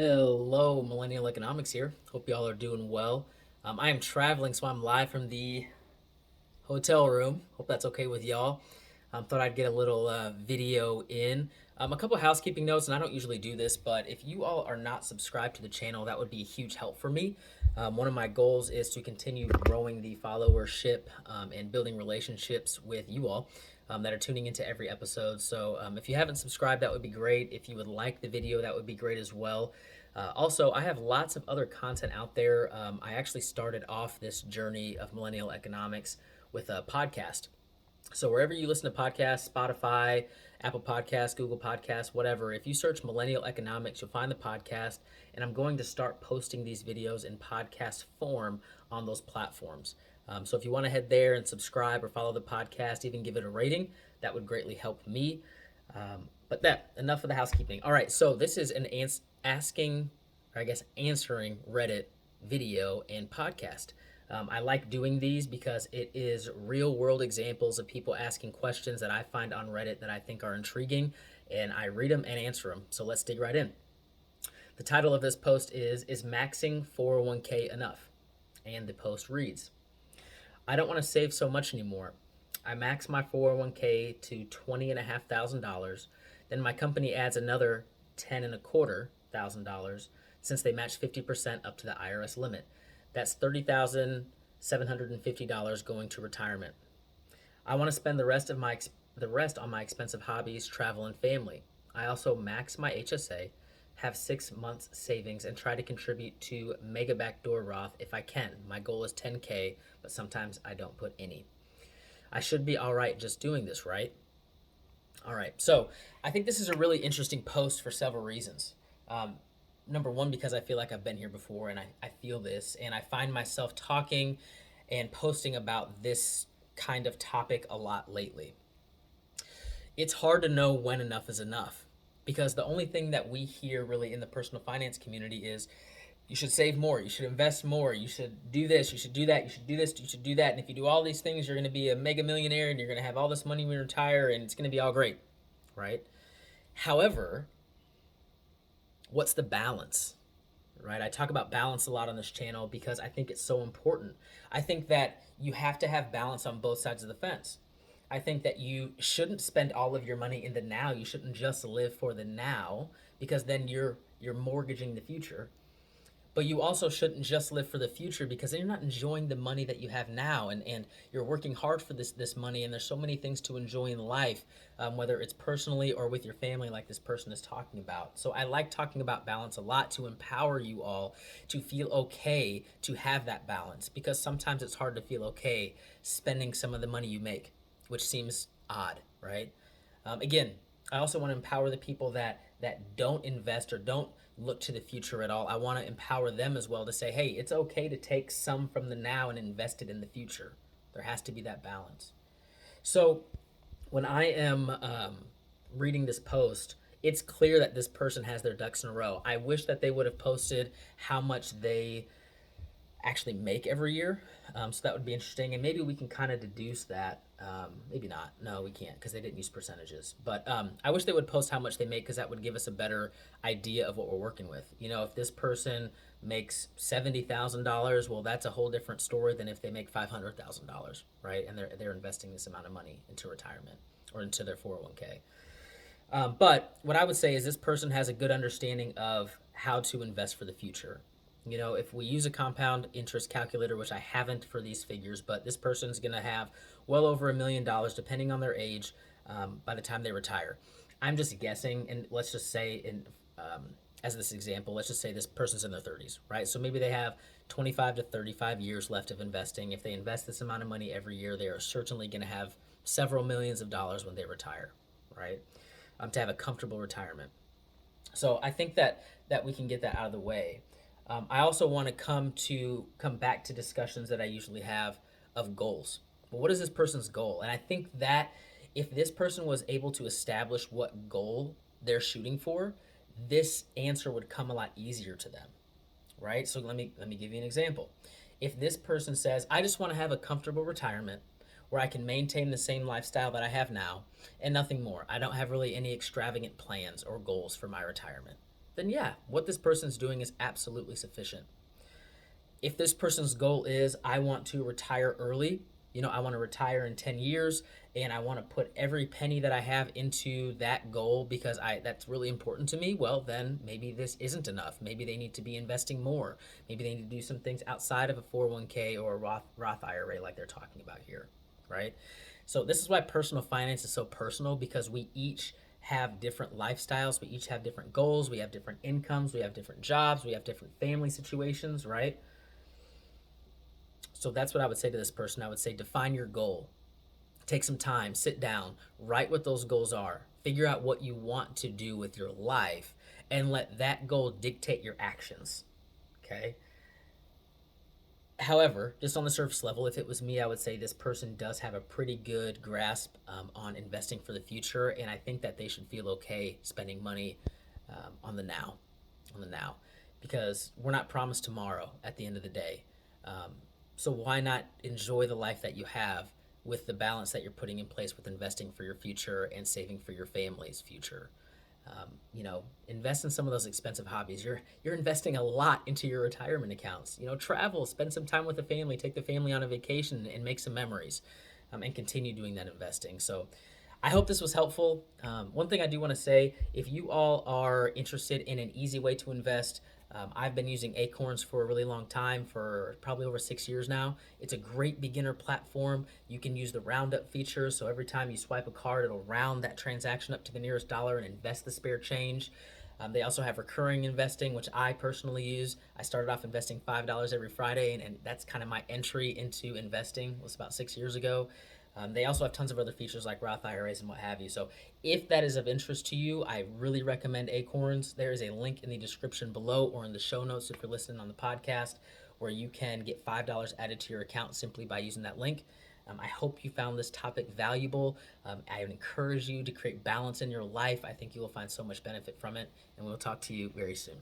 Hello, Millennial Economics here. Hope y'all are doing well. I am traveling, so I'm live from the hotel room. Hope that's okay with y'all. Thought I'd get a little video in. A couple housekeeping notes, and I don't usually do this, but if you all are not subscribed to the channel, that would be a huge help for me. One of my goals is to continue growing the followership and building relationships with you all that are tuning into every episode. So if you haven't subscribed, that would be great. If you would like the video, that would be great as well. Also, I have lots of other content out there. I actually started off this journey of millennial economics with a podcast. So wherever you listen to podcasts, Spotify, Apple Podcasts, Google Podcasts, whatever, if you search Millennial Economics, you'll find the podcast, and I'm going to start posting these videos in podcast form on those platforms. So if you want to head there and subscribe or follow the podcast, even give it a rating, that would greatly help me. But enough of the housekeeping. All right, so this is an answering Reddit video and podcast. I like doing these because it is real world examples of people asking questions that I find on Reddit that I think are intriguing, and I read them and answer them. So let's dig right in. The title of this post is maxing 401k enough? And the post reads, I don't want to save so much anymore. I max my 401k to $20,500. Then my company adds another $10,250 since they match 50% up to the IRS limit. That's $30,750 going to retirement. I want to spend the rest on my expensive hobbies, travel, and family. I also max my HSA, have 6 months savings, and try to contribute to Mega Backdoor Roth if I can. My goal is 10K, but sometimes I don't put any. I should be all right just doing this, right? All right, so I think this is a really interesting post for several reasons. Number one, because I feel like I've been here before and I feel this, and I find myself talking and posting about this kind of topic a lot lately. It's hard to know when enough is enough because the only thing that we hear really in the personal finance community is you should save more, you should invest more, you should do this, you should do that, you should do this, you should do that. And if you do all these things, you're going to be a mega millionaire and you're going to have all this money when you retire and it's going to be all great, right? However, what's the balance, right? I talk about balance a lot on this channel because I think it's so important. I think that you have to have balance on both sides of the fence. I think that you shouldn't spend all of your money in the now. You shouldn't just live for the now because then you're mortgaging the future. But you also shouldn't just live for the future because then you're not enjoying the money that you have now, and you're working hard for this money, and there's so many things to enjoy in life, whether it's personally or with your family like this person is talking about. So I like talking about balance a lot to empower you all to feel okay to have that balance because sometimes it's hard to feel okay spending some of the money you make, which seems odd, right? Again, I also want to empower the people that don't invest or don't look to the future at all. I want to empower them as well to say, hey, it's okay to take some from the now and invest it in the future. There has to be that balance. So when I am reading this post, it's clear that this person has their ducks in a row. I wish that they would have posted how much they actually make every year. So that would be interesting. And maybe we can kind of deduce that. Maybe not. No, we can't because they didn't use percentages. But I wish they would post how much they make because that would give us a better idea of what we're working with. You know, if this person makes $70,000, well, that's a whole different story than if they make $500,000, right? And they're investing this amount of money into retirement or into their 401k. But what I would say is this person has a good understanding of how to invest for the future. You know, if we use a compound interest calculator, which I haven't for these figures, but this person's going to have well over $1,000,000 depending on their age by the time they retire. I'm just guessing, and let's just say, as this example, let's just say this person's in their 30s, right? So maybe they have 25 to 35 years left of investing. If they invest this amount of money every year, they are certainly going to have several millions of dollars when they retire, right? To have a comfortable retirement. So I think that we can get that out of the way. I also want to come back to discussions that I usually have of goals. But what is this person's goal? And I think that if this person was able to establish what goal they're shooting for, this answer would come a lot easier to them, right? So let me give you an example. If this person says, I just want to have a comfortable retirement where I can maintain the same lifestyle that I have now and nothing more. I don't have really any extravagant plans or goals for my retirement. then yeah, what this person's doing is absolutely sufficient. If this person's goal is, I want to retire early, I want to retire in 10 years and I want to put every penny that I have into that goal because that's really important to me, well, then maybe this isn't enough. Maybe they need to be investing more. Maybe they need to do some things outside of a 401k or a Roth IRA like they're talking about here, right? So this is why personal finance is so personal, because we each have different lifestyles, we each have different goals, we have different incomes, we have different jobs, we have different family situations, right? So that's what I would say to this person. I would say define your goal. Take some time, sit down, write what those goals are, figure out what you want to do with your life, and let that goal dictate your actions. Okay? However, just on the surface level, if it was me, I would say this person does have a pretty good grasp on investing for the future, and I think that they should feel okay spending money on the now, on the now, because we're not promised tomorrow at the end of the day. Um, so why not enjoy the life that you have with the balance that you're putting in place with investing for your future and saving for your family's future? Invest in some of those expensive hobbies. You're investing a lot into your retirement accounts. Travel, spend some time with the family, take the family on a vacation, and make some memories, and continue doing that investing. So, I hope this was helpful. One thing I do want to say, if you all are interested in an easy way to invest, I've been using Acorns for a really long time, for probably over 6 years now. It's a great beginner platform. You can use the roundup feature, so every time you swipe a card, it'll round that transaction up to the nearest dollar and invest the spare change. They also have recurring investing, which I personally use. I started off investing $5 every Friday, and that's kind of my entry into investing. It was about 6 years ago. They also have tons of other features like Roth IRAs and what have you. So if that is of interest to you, I really recommend Acorns. There is a link in the description below or in the show notes if you're listening on the podcast, where you can get $5 added to your account simply by using that link. I hope you found this topic valuable. I encourage you to create balance in your life. I think you will find so much benefit from it, and we'll talk to you very soon.